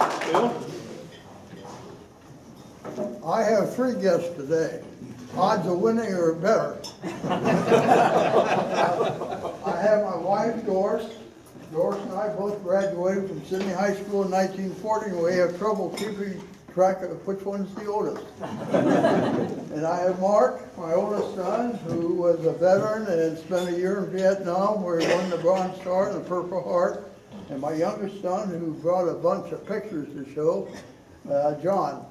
Bill? I have 3 guests today. Odds of winning are better. I have my wife, Doris. Doris and I both graduated from Sidney High School in 1940, and we have trouble keeping track of which one's the oldest. And I have Mark, my oldest son, who was a veteran and spent a year in Vietnam where he won the Bronze Star and the Purple Heart. And my youngest son, who brought a bunch of pictures to show, John.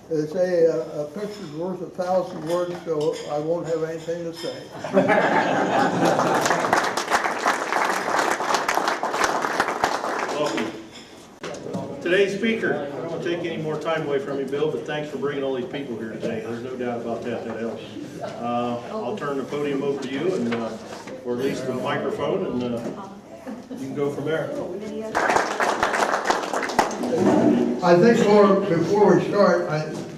They say a picture's worth 1,000 words, so I won't have anything to say. Welcome. Today's speaker, I don't want to take any more time away from you, Bill, but thanks for bringing all these people here today. There's no doubt about that. That helps. I'll turn the podium over to you, and or at least the microphone, and you can go from there. I think before we start,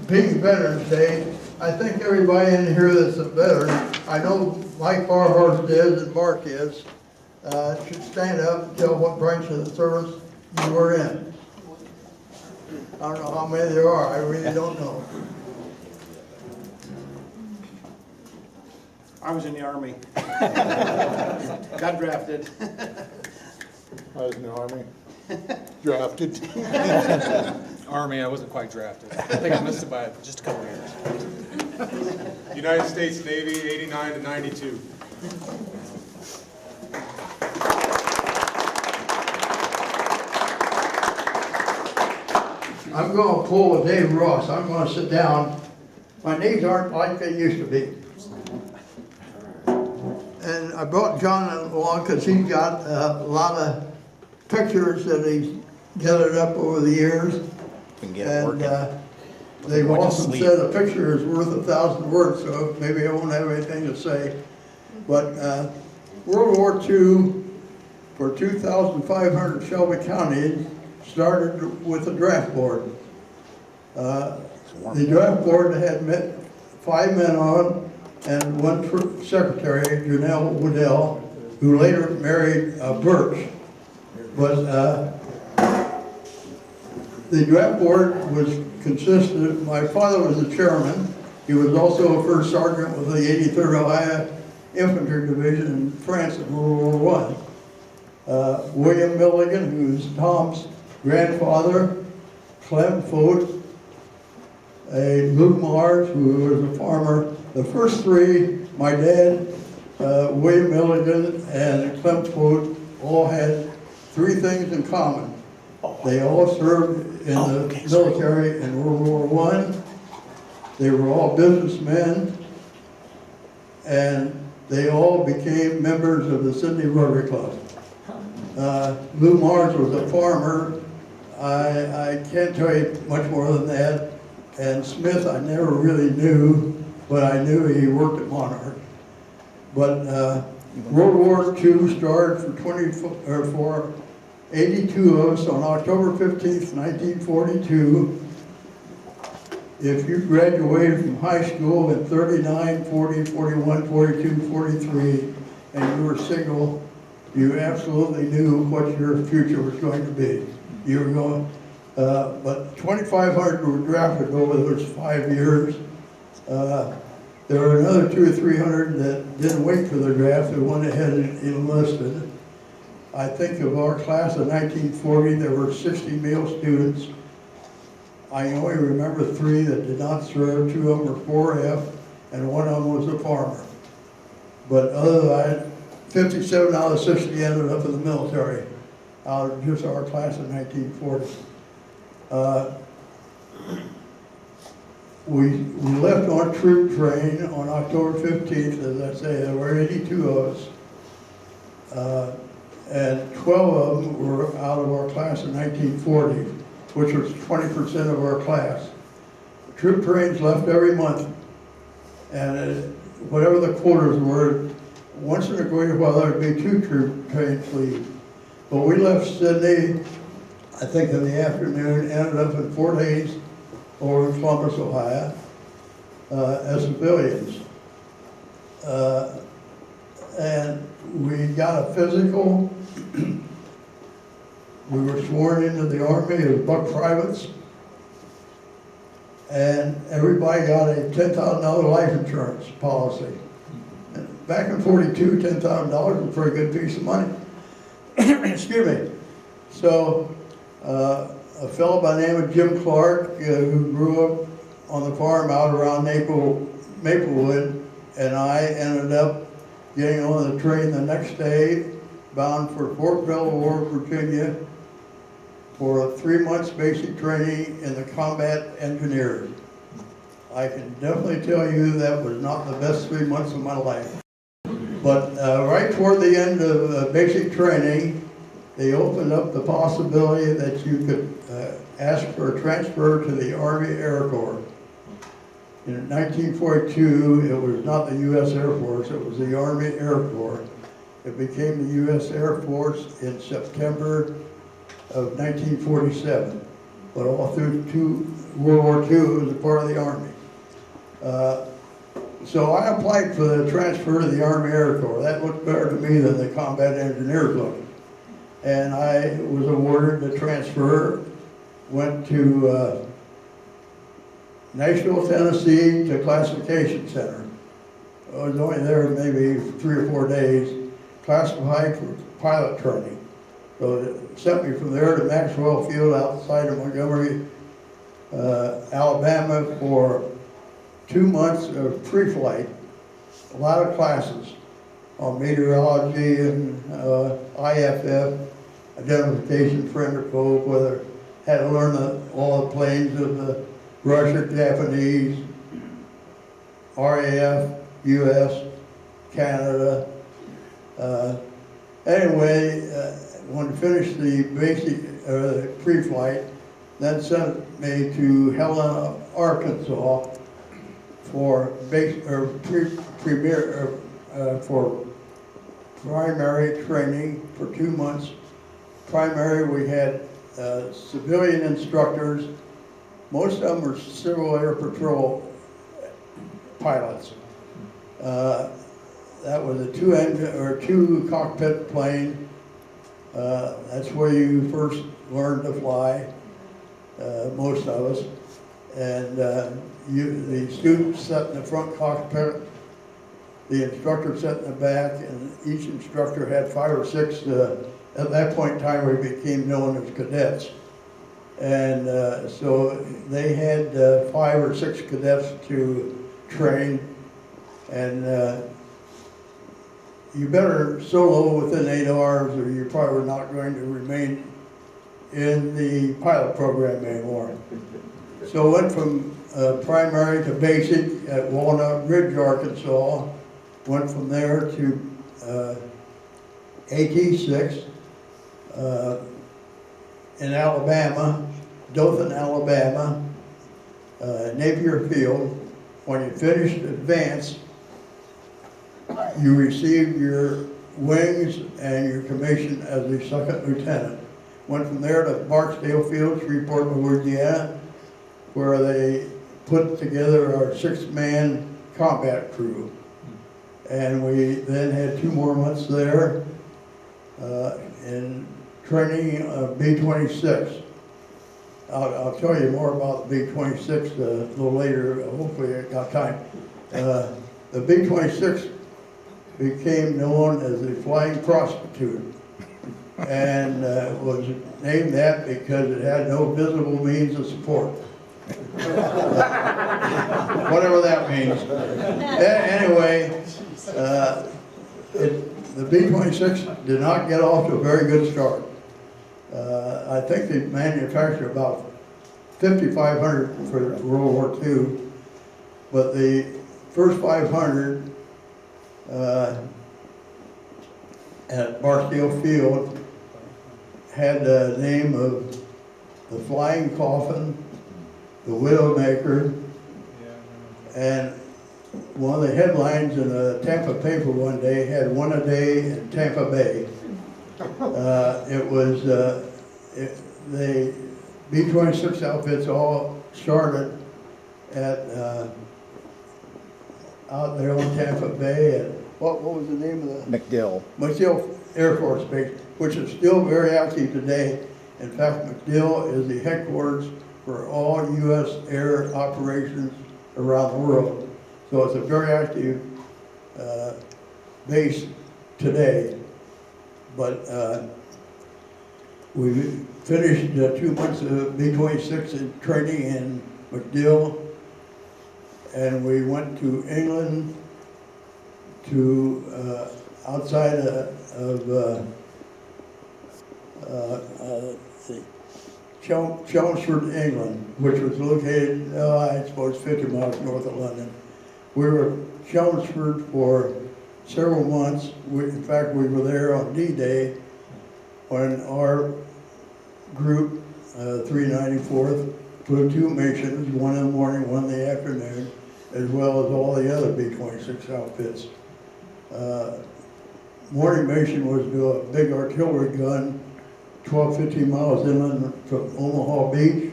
being Veterans Day, I think everybody in here that's a veteran, I know Mike Barhorst is and Mark is, should stand up and tell what branch of the service you were in. I don't know how many there are, I really don't know. I was in the Army. Got drafted. I was in the Army. Drafted. Army, I wasn't quite drafted. I think I missed it by just a couple years. United States Navy, 89 to 92. I'm going to pull a Dave Ross. I'm going to sit down. My knees aren't like they used to be. And I brought John along because he's got a lot of pictures that he's gathered up over the years. And they've often said a picture is worth 1,000 words, so maybe I won't have anything to say. But World War II, for 2,500 Shelby County, started with a draft board. The draft board had 5 men on and 1 secretary, Janelle Woodell, who later married Birch. But the draft board consisted, my father was the chairman. He was also a first sergeant with the 83rd Ohio Infantry Division in France in World War I. William Milligan, who's Tom's grandfather, Clem Fote, Luke Mars, who was a farmer. The first 3, my dad, William Milligan, and Clem Fote, all had 3 things in common. They all served in the military in World War I. They were all businessmen, and they all became members of the Sidney Rotary Club. Lou Mars was a farmer. I can't tell you much more than that. And Smith I never really knew, but I knew he worked at Monarch. But World War II started for 82 of us on October 15th, 1942. If you graduated from high school in 39, 40, 41, 42, 43, and you were single, you absolutely knew what your future was going to be. You were going, but 2,500 were drafted over those 5 years. There were another 200 or 300 that didn't wait for the draft, they went ahead and enlisted. I think of our class of 1940, there were 60 male students. I only remember 3 that did not serve. 2 of them were 4F, and 1 of them was a farmer. But other than that, 57 out of 60 ended up in the military, out of just our class of 1940. We left on troop train on October 15th, as I say, there were 82 of us. And 12 of them were out of our class in 1940, which was 20% of our class. Troop trains left every month, and whatever the quarters were, once in a great while there would be 2 troop trains leave. But we left Sidney, I think in the afternoon, ended up in Fort Hays over in Columbus, Ohio, as civilians. And we got a physical. We were sworn into the Army as buck privates, and everybody got a $10,000 life insurance policy. And back in '42, $10,000 was a pretty good piece of money. Excuse me. So a fellow by the name of Jim Clark, who grew up on the farm out around Maplewood, and I ended up getting on the train the next day, bound for Fort Belvoir, Virginia, for 3 months basic training in the combat engineers. I can definitely tell you that was not the best 3 months of my life. But right toward the end of basic training, they opened up the possibility that you could ask for a transfer to the Army Air Corps. In 1942, it was not the U.S. Air Force, it was the Army Air Corps. It became the U.S. Air Force in September of 1947. But all through World War II, it was a part of the Army. So I applied for the transfer to the Army Air Corps. That looked better to me than the combat engineers looked. And I was awarded the transfer, went to Nashville, Tennessee to Classification Center. I was only there maybe 3 or 4 days, classified for pilot training. So it sent me from there to Maxwell Field outside of Montgomery, Alabama for 2 months of pre-flight, a lot of classes on meteorology and IFF, identification, friend or foe, whether had to learn all the planes of the Russia, Japanese, RAF, US, Canada. Anyway, when I finished the basic pre-flight, then sent me to Helena, Arkansas for for primary training for 2 months. Primary, we had civilian instructors. Most of them were Civil Air Patrol pilots. That was a two cockpit plane. That's where you first learned to fly, most of us. And the students sat in the front cockpit, the instructor sat in the back, and each instructor had 5 or 6, at that point in time we became known as cadets. And so they had 5 or 6 cadets to train, and you better solo within 8 hours or you're probably not going to remain in the pilot program anymore. So I went from primary to basic at Walnut Ridge, Arkansas, went from there to AT-6 in Alabama, Dothan, Alabama, Napier Field. When you finished advance, you received your wings and your commission as a second lieutenant. Went from there to Barksdale Field, Shreveport, Louisiana, where they put together our 6-man combat crew. And we then had 2 more months there in training B-26. I'll tell you more about the B-26 a little later, hopefully I got time. The B-26 became known as the flying prostitute, and was named that because it had no visible means of support. Whatever that means. Anyway, the B-26 did not get off to a very good start. I think they manufactured about 5,500 for World War II, but the first 500 at Barksdale Field had the name of the Flying Coffin, the Widowmaker, and one of the headlines in the Tampa paper one day had "One a day in Tampa Bay." It was the B-26 outfits all started at out there on Tampa Bay at what was the name of the MacDill. MacDill Air Force Base, which is still very active today. In fact, MacDill is the headquarters for all U.S. air operations around the world. So it's a very active base today. But we finished 2 months of B-26 in training in MacDill, and we went to England to outside of Chelmsford, England, which was located, I suppose, 50 miles north of London. We were at Chelmsford for several months. In fact, we were there on D-Day when our group, 394th, flew 2 missions, one in the morning, one in the afternoon, as well as all the other B-26 outfits. Morning mission was to a big artillery gun 12-15 miles inland from Omaha Beach.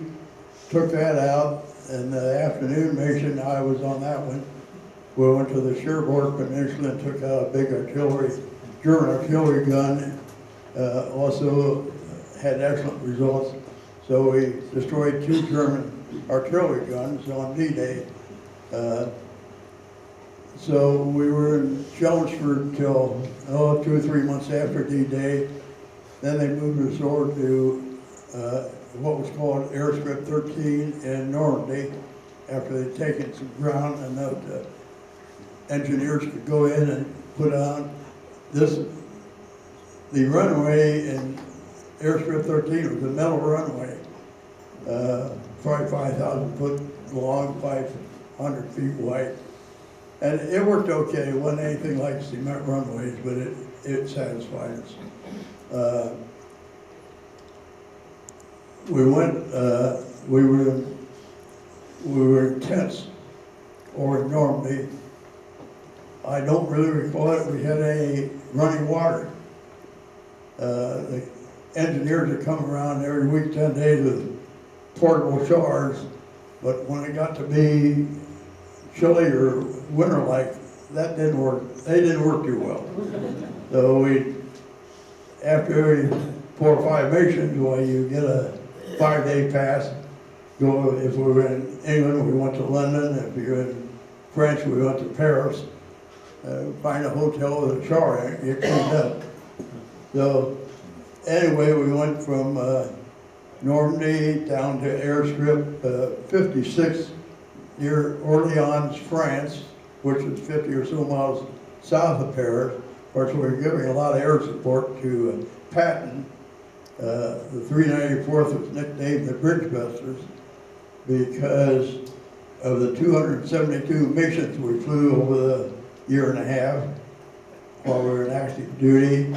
Took that out, and the afternoon mission, I was on that one. We went to the Cherbourg Peninsula and took out a big German artillery gun. Also had excellent results. So we destroyed 2 German artillery guns on D-Day. So we were in Chelmsford till 2 or 3 months after D-Day. Then they moved us over to what was called Airstrip 13 in Normandy, after they'd taken some ground enough that engineers could go in and put on this. The runway in Airstrip 13 was a metal runway, probably 5,000 foot long, 500 feet wide. And it worked okay. It wasn't anything like cement runways, but it satisfied us. We were in tents over in Normandy. I don't really recall it. We had any running water. The engineers would come around every week, 10 days with portable showers, but when it got to be chilly or winter-like, that didn't work. They didn't work too well. So after every 4 or 5 missions, well, you get a 5-day pass. Go, if we were in England, we went to London. If we were in France, we went to Paris. Find a hotel with a shower and get cleaned up. So anyway, we went from Normandy down to Airstrip 56 near Orleans, France, which is 50 or so miles south of Paris. Of course, we were giving a lot of air support to Patton. The 394th was nicknamed the Bridge Busters because of the 272 missions we flew over the year and a half while we were in active duty.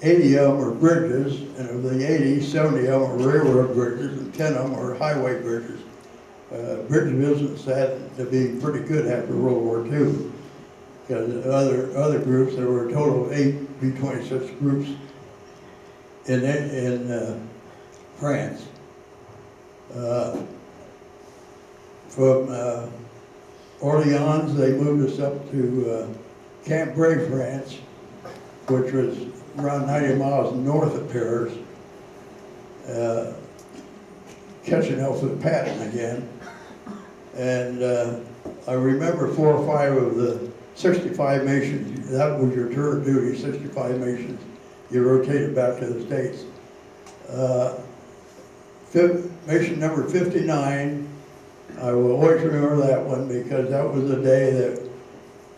80 of them were bridges, and of the 80, 70 of them were railroad bridges, and 10 of them were highway bridges. Bridge business had to be pretty good after World War II, because other groups, there were a total of 8 B-26 groups in France. From Orleans, they moved us up to Cambrai, France, which was around 90 miles north of Paris, catching up with Patton again. And I remember 4 or 5 of the 65 missions. That was your tour of duty, 65 missions. You rotated back to the States. Mission number 59, I will always remember that one because that was the day that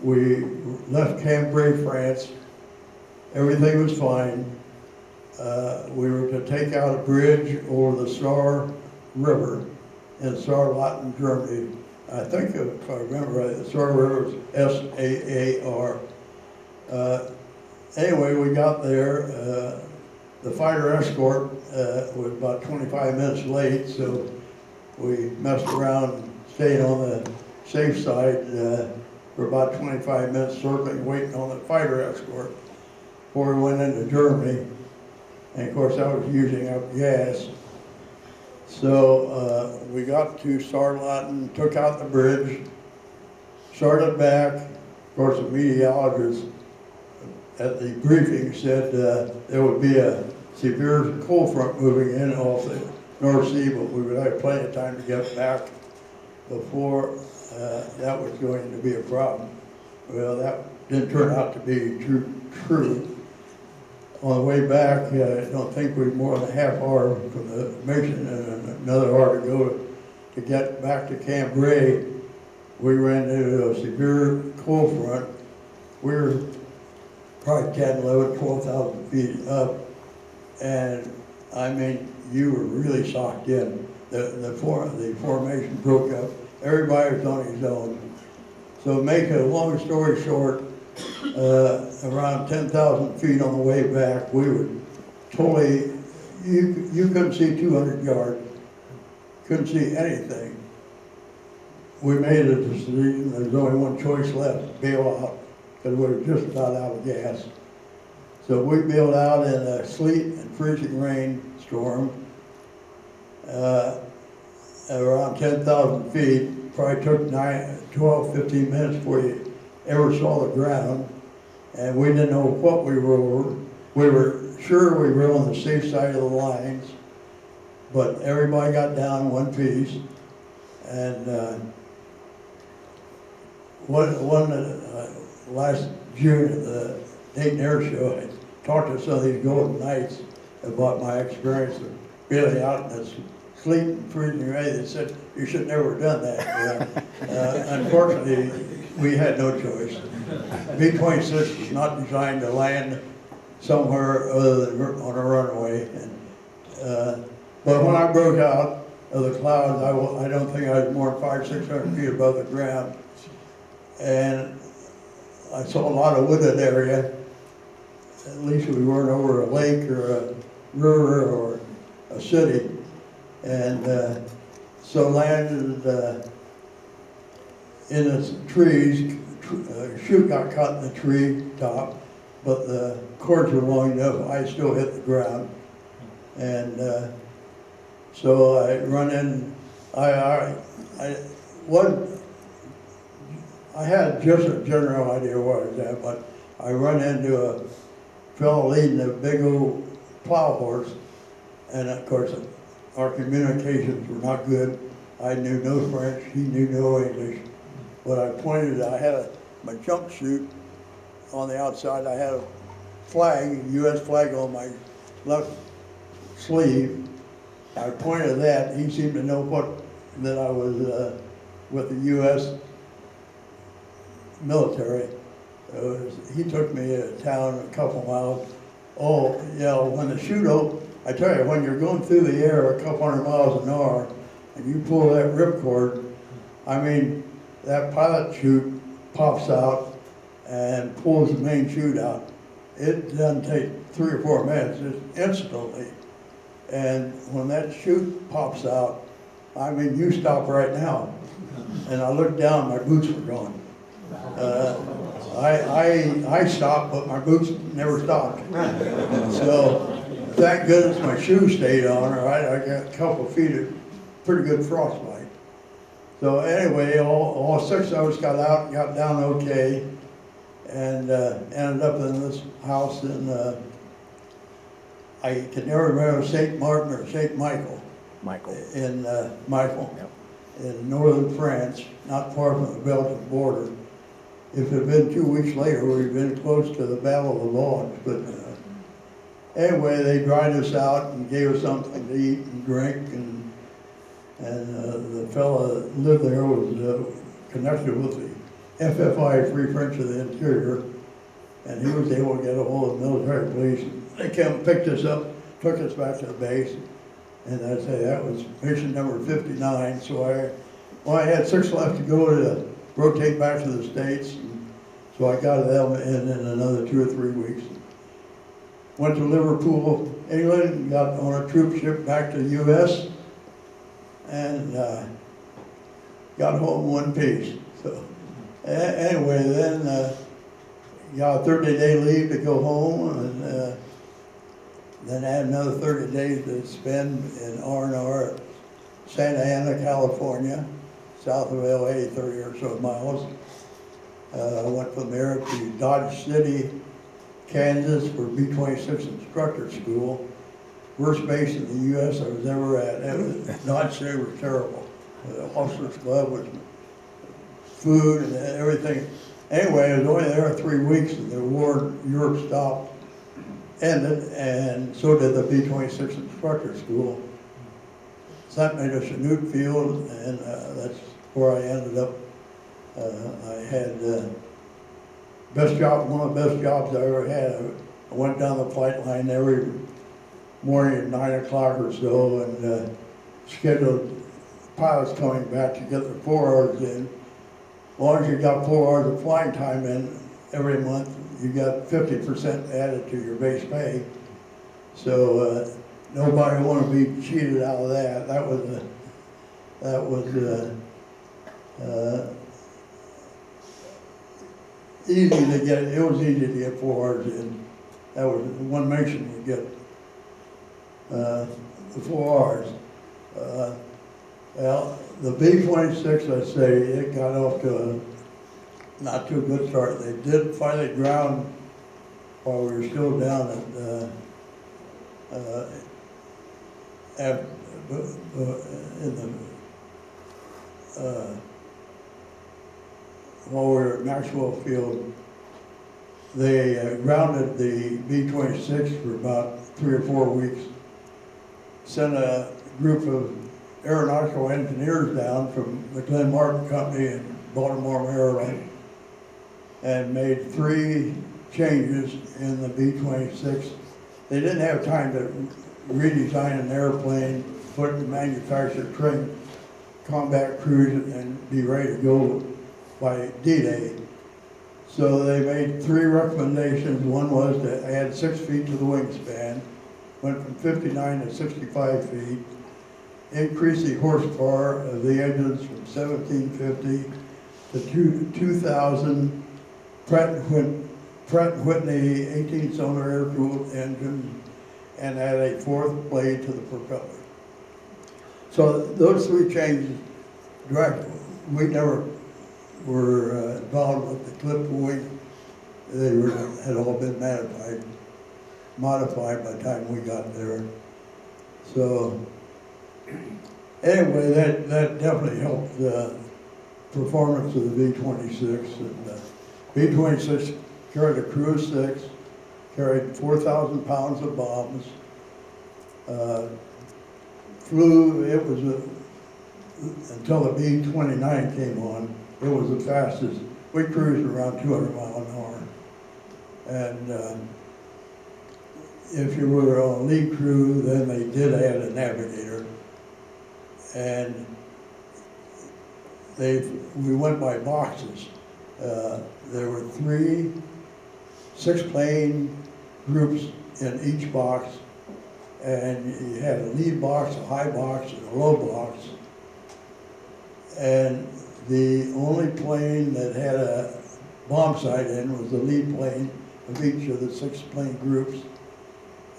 we left Cambrai, France. Everything was fine. We were to take out a bridge over the Saar River in Saarland, Germany. I think, if I remember right, the Saar River was S-A-A-R. Anyway, we got there. The fighter escort was about 25 minutes late, so we messed around, staying on the safe side for about 25 minutes, circling, waiting on the fighter escort before we went into Germany. And of course, I was using up gas. So we got to Saarland, took out the bridge, started back. Of course, the meteorologist at the briefing said there would be a severe cold front moving in off the North Sea, but we would have plenty of time to get back before that was going to be a problem. Well, that didn't turn out to be true. On the way back, I don't think we more than a half hour from the mission and another hour to go to get back to Camp Ray. We ran into a severe cold front. We were probably 10, 11, 12,000 feet up. And I mean, you were really socked in. The formation broke up. Everybody was on his own. So to make a long story short, around 10,000 feet on the way back, we were totally, you couldn't see 200 yards. Couldn't see anything. We made a decision, there's only one choice left, bail out, because we were just about out of gas. So we bailed out in a sleet and freezing rain storm, around 10,000 feet. Probably took 12, 15 minutes before you ever saw the ground, and we didn't know what we were over. We were sure we were on the safe side of the lines, but everybody got down in one piece. And last June at the Dayton Air Show, I talked to some of these Golden Knights about my experience of bailing out in this sleet and freezing rain. They said, you should never have done that. Unfortunately, we had no choice. B-26 is not designed to land somewhere other than on a runway. But when I broke out of the clouds, I don't think I was more than 500, 600 feet above the ground. And I saw a lot of wooded area. At least we weren't over a lake or a river or a city. And so landed in the trees. Chute got caught in the tree top, but the cords were long enough, I still hit the ground. And so I run in, I had just a general idea where I was at, but I run into a fellow leading a big old plow horse, and of course our communications were not good. I knew no French, he knew no English. But I pointed, I had my jump chute on the outside, I had a flag, U.S. flag on my left sleeve. I pointed at that, he seemed to know that I was with the U.S. military. He took me to a town a couple miles. Oh, yeah, when the chute opened, I tell you, when you're going through the air a couple hundred miles an hour and you pull that ripcord, I mean, that pilot chute pops out and pulls the main chute out. It doesn't take 3 or 4 minutes, it's instantly. And when that chute pops out, I mean, you stop right now. And I looked down, my boots were gone. I stopped, but my boots never stopped. So, thank goodness my shoes stayed on, all right? I got a couple of feet of pretty good frostbite. So anyway, all 6 of us got out and got down okay, and ended up in this house in, I can never remember, St. Martin or St. Michael. In Michael, yep. In northern France, not far from the Belgian border. If it had been 2 weeks later, we'd been close to the Battle of the Logs. But anyway, they dried us out and gave us something to eat and drink, and the fellow that lived there was connected with the FFI, Free French of the Interior, and he was able to get a hold of the military police. They came and picked us up, took us back to the base, and I'd say that was mission number 59. So I had 6 left to go to rotate back to the States, so I got them in another 2 or 3 weeks. Went to Liverpool, England, got on a troop ship back to the U.S., and got home in one piece. So anyway, then got a 30-day leave to go home, and then had another 30 days to spend in R&R at Santa Ana, California, south of LA, 30 or so miles. I went from there to Dodge City, Kansas for B-26 instructor school. worst base in the U.S. I was ever at. It was, Dodge City was terrible. The officers' club was food and everything. Anyway, I was only there 3 weeks, and the war in Europe stopped, ended, and so did the B-26 instructor school. Sent me to Chinook Field, and that's where I ended up. I had one of the best jobs I ever had. I went down the flight line every morning at 9 o'clock or so, and scheduled pilots coming back to get their 4 hours in. As long as you got 4 hours of flying time in every month, you got 50% added to your base pay. So nobody want to be cheated out of that. That was easy to get. It was easy to get 4 hours in. That was one mission you get the 4 hours. Well, the B-26, I say, it got off to a not too good start. They did finally ground while we were still down while we were at Maxwell Field. They grounded the B-26 for about 3 or 4 weeks. Sent a group of aeronautical engineers down from the Glenn Martin Company in Baltimore, Maryland, and made 3 changes in the B-26. They didn't have time to redesign an airplane, put the manufacturer, train combat crews, and be ready to go by D-Day. So they made 3 recommendations. One was to add 6 feet to the wingspan, went from 59 to 65 feet, increase the horsepower of the engines from 1750 to 2000 Pratt & Whitney 18-cylinder air-cooled engine, and add a 4th blade to the propeller. So those 3 changes, we never were involved with the clip wing. They had all been modified by the time we got there. So anyway, that definitely helped the performance of the B-26. And B-26 carried a crew of 6, carried 4,000 pounds of bombs, flew. It was until the B-29 came on, it was the fastest. We cruised around 200 miles an hour. And if you were on a lead crew, then they did add a navigator. And we went by boxes. There were 3 6-plane groups in each box, and you had a lead box, a high box, and a low box. And the only plane that had a bomb sight in was the lead plane of each of the 6-plane groups.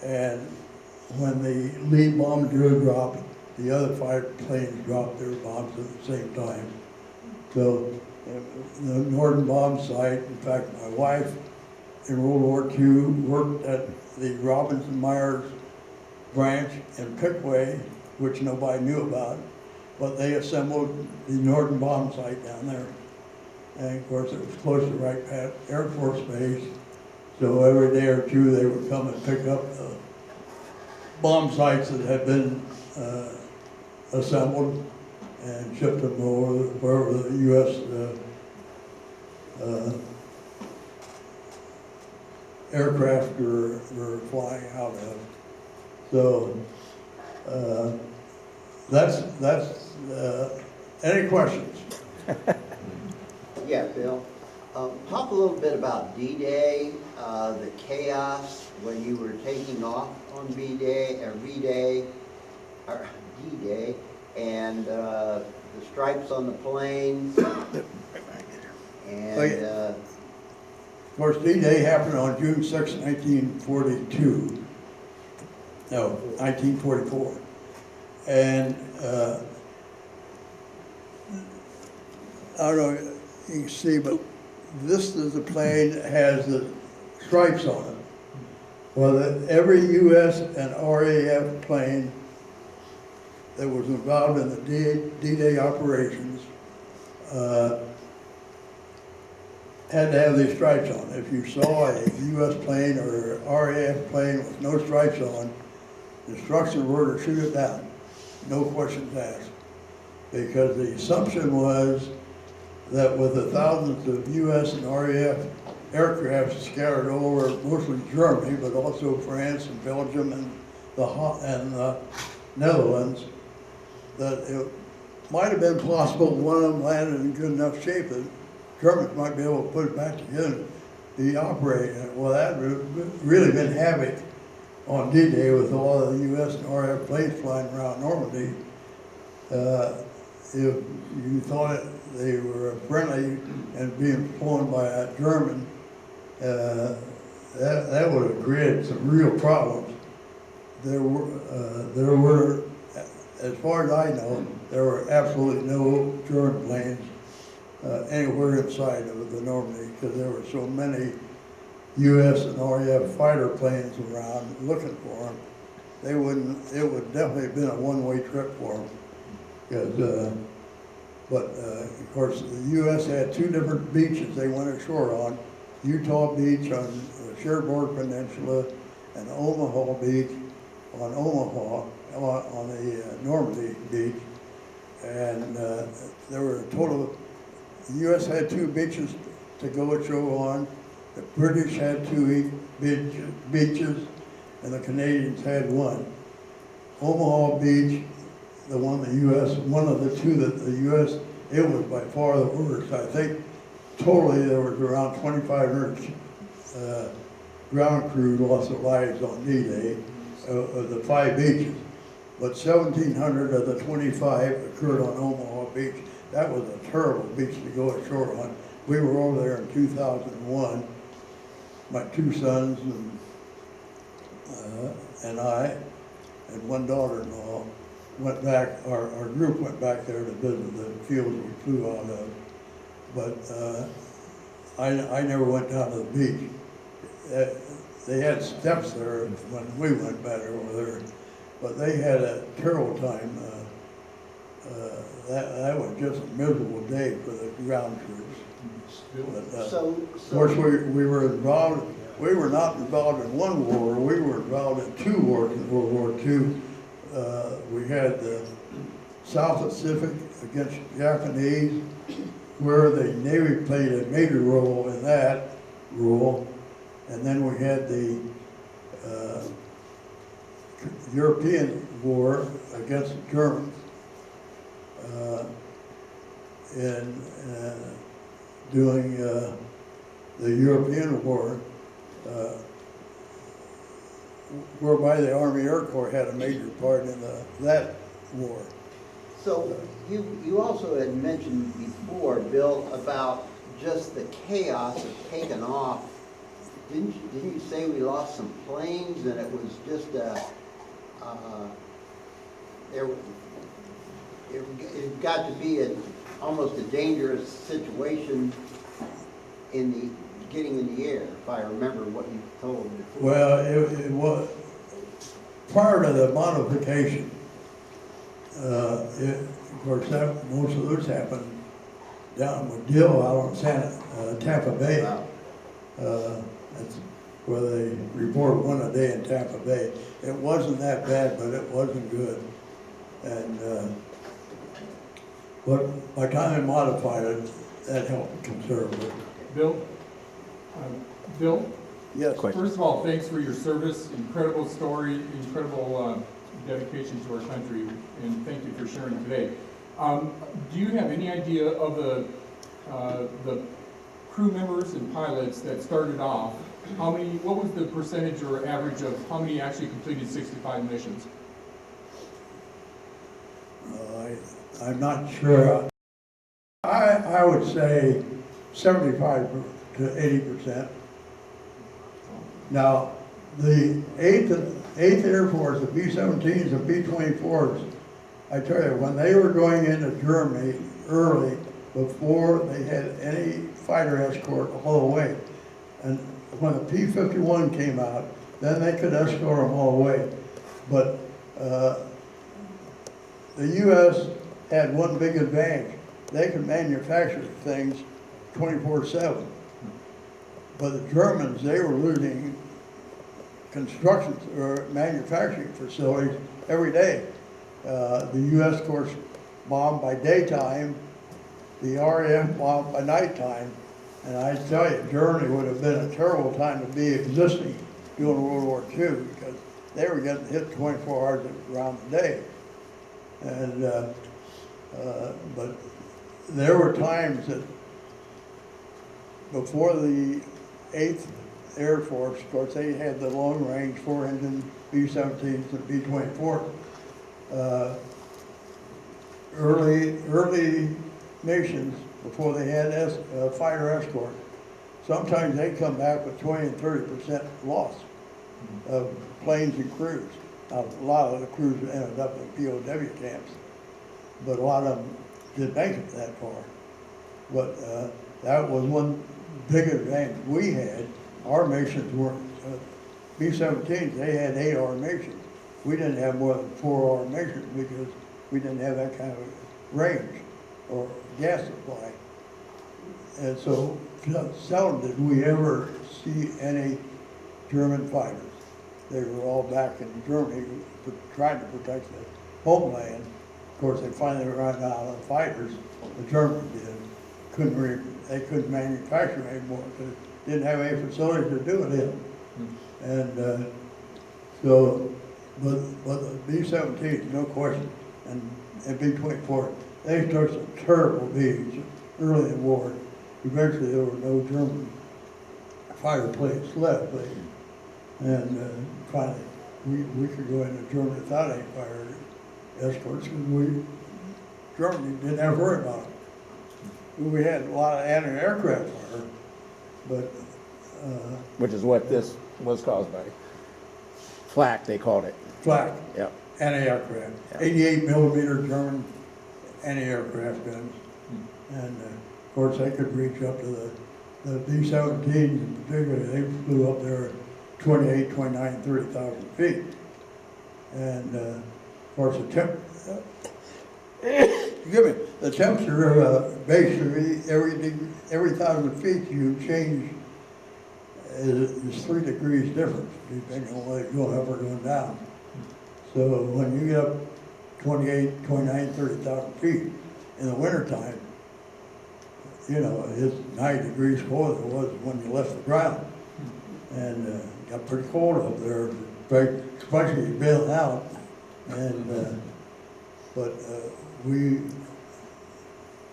And when the lead bombardier dropped, the other 5 planes dropped their bombs at the same time. So the Northern bomb sight, in fact, my wife in World War II worked at the Robinson Myers branch in Pickway, which nobody knew about, but they assembled the Northern bomb sight down there. And of course, it was close to Wright Pat Air Force Base, so every day or 2 they would come and pick up the bomb sites that had been assembled and shipped them over wherever the U.S. Aircraft were flying out of. So that's any questions? Yeah, Bill. Talk a little bit about D-Day, the chaos when you were taking off on B-Day or V-Day, or D-Day, and the stripes on the planes. And Of course, D-Day happened on June 6, 1942. No, 1944. And I don't know if you can see, but this is the plane that has the stripes on it. Well, every US and RAF plane that was involved in the D-Day operations had to have these stripes on. If you saw a US plane or RAF plane with no stripes on, the instructions were to shoot it down, no questions asked. Because the assumption was that with the thousands of US and RAF aircraft scattered over mostly Germany, but also France and Belgium and the Netherlands, that it might have been possible one of them landed in good enough shape that Germans might be able to put it back together, be operating. Well, that would really been havoc on D-Day with all the US and RAF planes flying around Normandy. If you thought they were friendly and being flown by a German, that would have created some real problems. There were, as far as I know, there were absolutely no German planes anywhere inside of the Normandy because there were so many US and RAF fighter planes around looking for them. It would definitely have been a one-way trip for them. But of course, the U.S. had two different beaches they went ashore on: Utah Beach on the Cherbourg Peninsula, and Omaha Beach on Omaha on the Normandy Beach. And there were a total. The U.S. had two beaches to go ashore on. The British had two beaches, and the Canadians had one. Omaha Beach. The one the U.S., one of the two that the U.S., it was by far the worst. I think totally there was around 2,500 ground crew lost their lives on D-Day of the 5 beaches. But 1,700 of the 25 occurred on Omaha Beach. That was a terrible beach to go ashore on. We were over there in 2001. My 2 sons and I and one daughter-in-law went back, our group went back there to visit the fields we flew out of. But I never went down to the beach. They had steps there when we went back over there, but they had a terrible time. That was just a miserable day for the ground troops. But, of course, we were involved. We were not involved in one war. We were involved in 2 wars in World War II. We had the South Pacific against Japanese, where the Navy played a major role in that role. And then we had the European War against the Germans in doing the European War, whereby the Army Air Corps had a major part in that war. So you also had mentioned before, Bill, about just the chaos of taking off. Didn't you say we lost some planes and it was just it got to be almost a dangerous situation in the getting in the air, if I remember what you told before. Well, it was prior to the modification. Of course, most of those happened down with Dill out on Tampa Bay. Wow. That's where they report 1 a day in Tampa Bay. It wasn't that bad, but it wasn't good. And but by the time they modified it, that helped conservatively. Bill? Yes. First of all, thanks for your service, incredible story, incredible dedication to our country, and thank you for sharing today. Do you have any idea of the crew members and pilots that started off? What was the percentage or average of how many actually completed 65 missions? I'm not sure. I would say 75 to 80%. Now, the 8th Air Force, the B-17s, the B-24s, I tell you, when they were going into Germany early, before they had any fighter escort all the way, and when the P-51 came out, then they could escort them all away. But the U.S. had one big advantage. They could manufacture things 24/7. But the Germans, they were losing construction or manufacturing facilities every day. The U.S., of course, bombed by daytime, the RAF bombed by nighttime, and I tell you, Germany would have been a terrible time to be existing during World War II because they were getting hit 24 hours around the day. And but there were times that before the 8th Air Force, of course, they had the long-range 4-engine B-17s and B-24. Early missions, before they had fighter escort, sometimes they come back with 20 and 30% loss of planes and crews. Now, a lot of the crews ended up in POW camps, but a lot of them didn't make it that far. But that was one big advantage we had. Our missions weren't, B-17s, they had 8-hour missions. We didn't have more than 4-hour missions because we didn't have that kind of range or gas supply. And so seldom did we ever see any German fighters. They were all back in Germany trying to protect the homeland. Of course, they finally ran out of fighters. The Germans did. They couldn't manufacture anymore because they didn't have any facilities to do it in. And but the B-17, no question, and B-24, they took some terrible beatings early in the war. Eventually, there were no German fighter planes left. And finally, we could go into Germany without any fire escorts because Germany didn't have to worry about it. We had a lot of anti-aircraft fire, but Which is what this was caused by. Flak, they called it. flak, Yep. anti-aircraft, Yeah. 88 millimeter German anti-aircraft guns. And of course, they could reach up to the B-17s in particular. They flew up there 28, 29, 30,000 feet. And of course, the temperature basically every 1,000 feet you change is 3 degrees difference depending on whether you're going up or going down. So when you get up 28, 29, 30,000 feet in the wintertime, you know, it's 9 degrees colder than it was when you left the ground. And it got pretty cold up there, especially bailing out. And but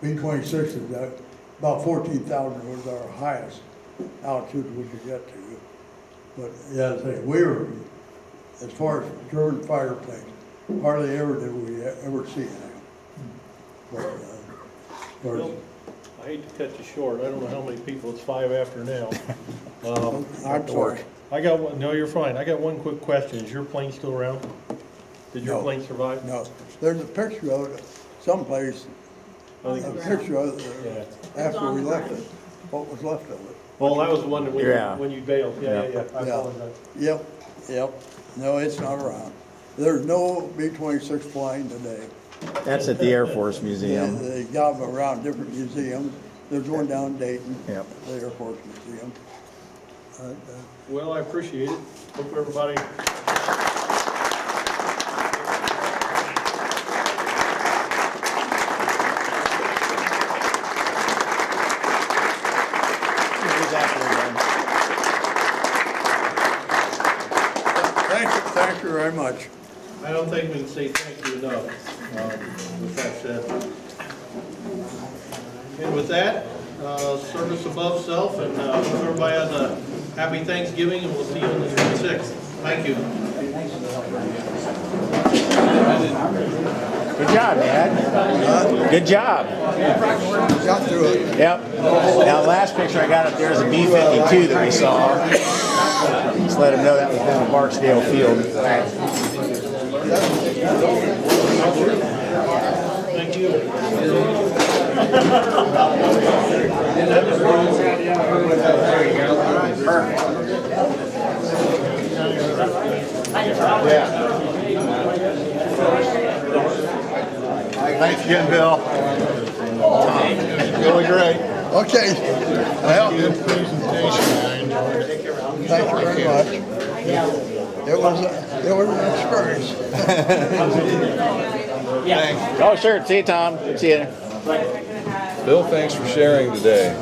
B-26 is about 14,000 was our highest altitude we could get to. But yeah, I say we were, as far as German fighter planes, hardly ever did we ever see them. But of course, Bill, I hate to cut you short. I don't know how many people, it's 5 after now. I'm sorry. I got one, no, you're fine. I got one quick question. Is your plane still around? Did your No. plane survive? No, there's a picture of it someplace, I a think- picture of it Yeah. after we left it, what was left of it. Well, that was the one that Yeah. when you bailed. Yeah. I Yeah. apologize. Yep, no, it's not around. There's no B-26 flying today. That's at the Air Force Museum. They got them around different museums. There's one down in Dayton, Yep. the Air Force Museum. Well, I appreciate it. Hope everybody. Thank you very much. I don't think we can say thank you enough, with that said. And with that, service above self, and hope everybody has a happy Thanksgiving, and we'll see you on the 26th. Thank you. Good job, Dad. Good job. Got through it. Yep. Now, the last picture I got up there is a B-52 that we saw. Just let him know that was down at Barksdale Field. Thank you. There you go. Perfect. Thanks again, Bill. Really great. Okay, well, Good presentation, I enjoyed it. thank you very much. It was an experience. Oh, sure. See you, Tom. See you. Bill, thanks for sharing today.